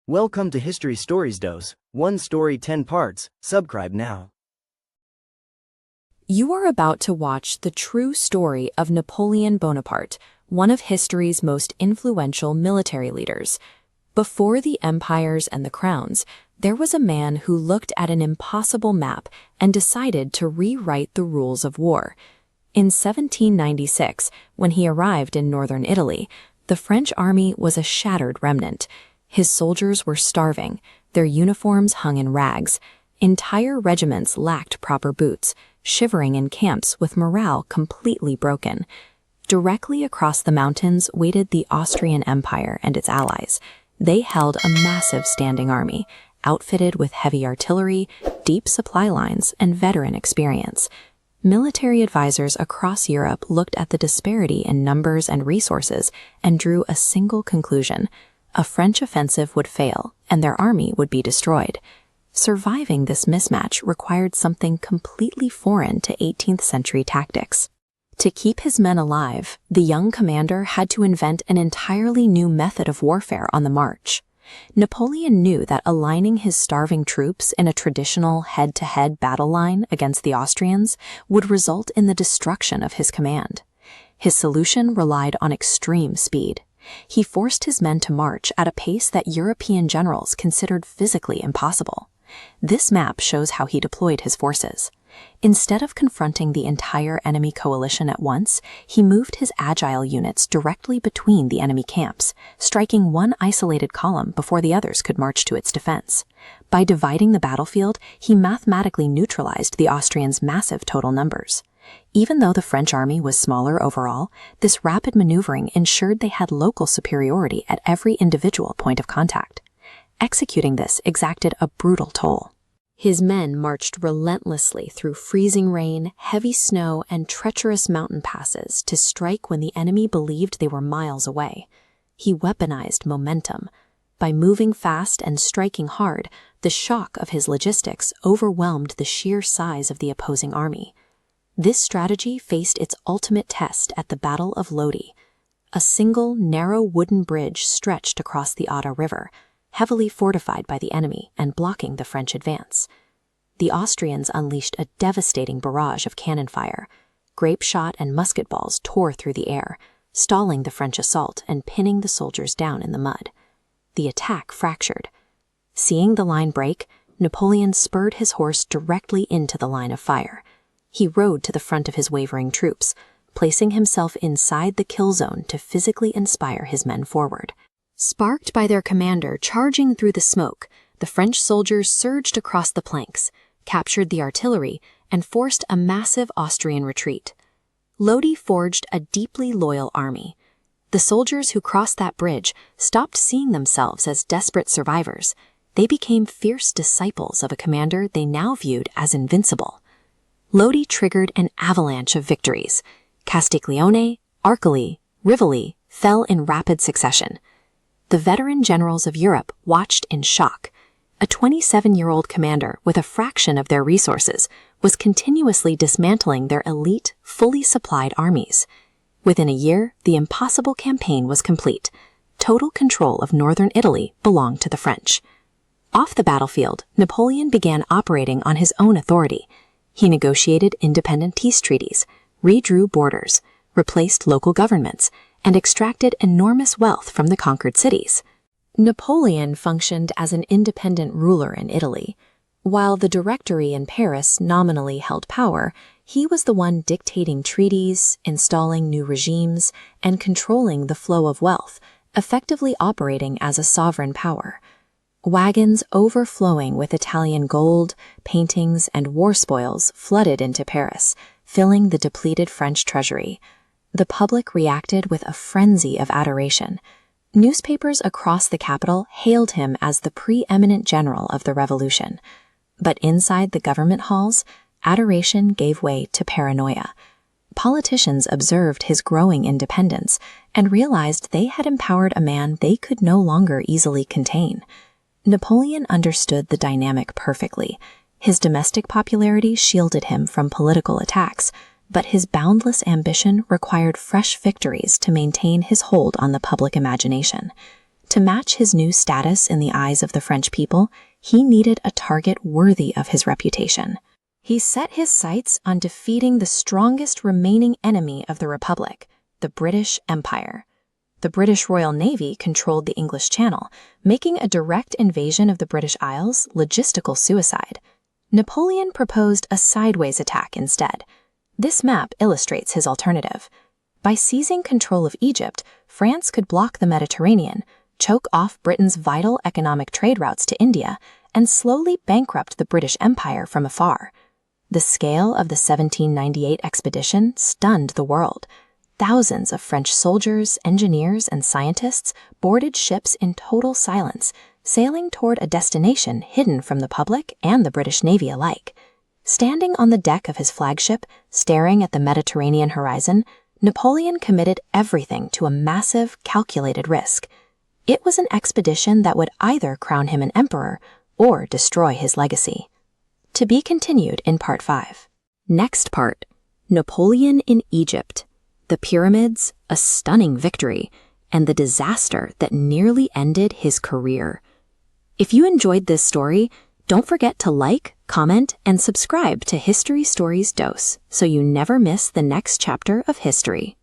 Welcome to History Stories Dose, one story 10 parts, subscribe now. You are about to watch the true story of Napoleon Bonaparte, one of history's most influential military leaders. Before the empires and the crowns, there was a man who looked at an impossible map and decided to rewrite the rules of war. In 1796, when he arrived in northern Italy, the French army was a shattered remnant. His soldiers were starving, their uniforms hung in rags. Entire regiments lacked proper boots, shivering in camps with morale completely broken. Directly across the mountains waited the Austrian Empire and its allies. They held a massive standing army, outfitted with heavy artillery, deep supply lines, and veteran experience. Military advisors across Europe looked at the disparity in numbers and resources and drew a single conclusion: a French offensive would fail, and their army would be destroyed. Surviving this mismatch required something completely foreign to 18th century tactics. To keep his men alive, the young commander had to invent an entirely new method of warfare on the march. Napoleon knew that aligning his starving troops in a traditional head-to-head battle line against the Austrians would result in the destruction of his command. His solution relied on extreme speed. He forced his men to march at a pace that European generals considered physically impossible. This map shows how he deployed his forces. Instead of confronting the entire enemy coalition at once, he moved his agile units directly between the enemy camps, striking one isolated column before the others could march to its defense. By dividing the battlefield, he mathematically neutralized the Austrians' massive total numbers. Even though the French army was smaller overall, this rapid maneuvering ensured they had local superiority at every individual point of contact. Executing this exacted a brutal toll. His men marched relentlessly through freezing rain, heavy snow, and treacherous mountain passes to strike when the enemy believed they were miles away. He weaponized momentum. By moving fast and striking hard, the shock of his logistics overwhelmed the sheer size of the opposing army. This strategy faced its ultimate test at the Battle of Lodi. A single, narrow wooden bridge stretched across the Adda River, heavily fortified by the enemy and blocking the French advance. The Austrians unleashed a devastating barrage of cannon fire. Grape shot and musket balls tore through the air, stalling the French assault and pinning the soldiers down in the mud. The attack fractured. Seeing the line break, Napoleon spurred his horse directly into the line of fire. He rode to the front of his wavering troops, placing himself inside the kill zone to physically inspire his men forward. Sparked by their commander charging through the smoke, the French soldiers surged across the planks, captured the artillery, and forced a massive Austrian retreat. Lodi forged a deeply loyal army. The soldiers who crossed that bridge stopped seeing themselves as desperate survivors. They became fierce disciples of a commander they now viewed as invincible. Lodi triggered an avalanche of victories. Castiglione, Arcoli, Rivoli fell in rapid succession. The veteran generals of Europe watched in shock. A 27-year-old commander with a fraction of their resources was continuously dismantling their elite, fully supplied armies. Within a year, the impossible campaign was complete. Total control of northern Italy belonged to the French. Off the battlefield, Napoleon began operating on his own authority. He negotiated independent peace treaties, redrew borders, replaced local governments, and extracted enormous wealth from the conquered cities. Napoleon functioned as an independent ruler in Italy. While the Directory in Paris nominally held power, he was the one dictating treaties, installing new regimes, and controlling the flow of wealth, effectively operating as a sovereign power. Wagons overflowing with Italian gold, paintings, and war spoils flooded into Paris, filling the depleted French treasury. The public reacted with a frenzy of adoration. Newspapers across the capital hailed him as the preeminent general of the revolution. But inside the government halls, adoration gave way to paranoia. Politicians observed his growing independence and realized they had empowered a man they could no longer easily contain. Napoleon understood the dynamic perfectly. His domestic popularity shielded him from political attacks, but his boundless ambition required fresh victories to maintain his hold on the public imagination. To match his new status in the eyes of the French people, he needed a target worthy of his reputation. He set his sights on defeating the strongest remaining enemy of the Republic, the British Empire. The British Royal Navy controlled the English Channel, making a direct invasion of the British Isles logistical suicide. Napoleon proposed a sideways attack instead. This map illustrates his alternative. By seizing control of Egypt, France could block the Mediterranean, choke off Britain's vital economic trade routes to India, and slowly bankrupt the British Empire from afar. The scale of the 1798 expedition stunned the world. Thousands of French soldiers, engineers, and scientists boarded ships in total silence, sailing toward a destination hidden from the public and the British Navy alike. Standing on the deck of his flagship, staring at the Mediterranean horizon, Napoleon committed everything to a massive, calculated risk. It was an expedition that would either crown him an emperor or destroy his legacy. To be continued in Part 5. Next part, Napoleon in Egypt. The pyramids, a stunning victory, and the disaster that nearly ended his career. If you enjoyed this story, don't forget to like, comment, and subscribe to History Stories Dose so you never miss the next chapter of history.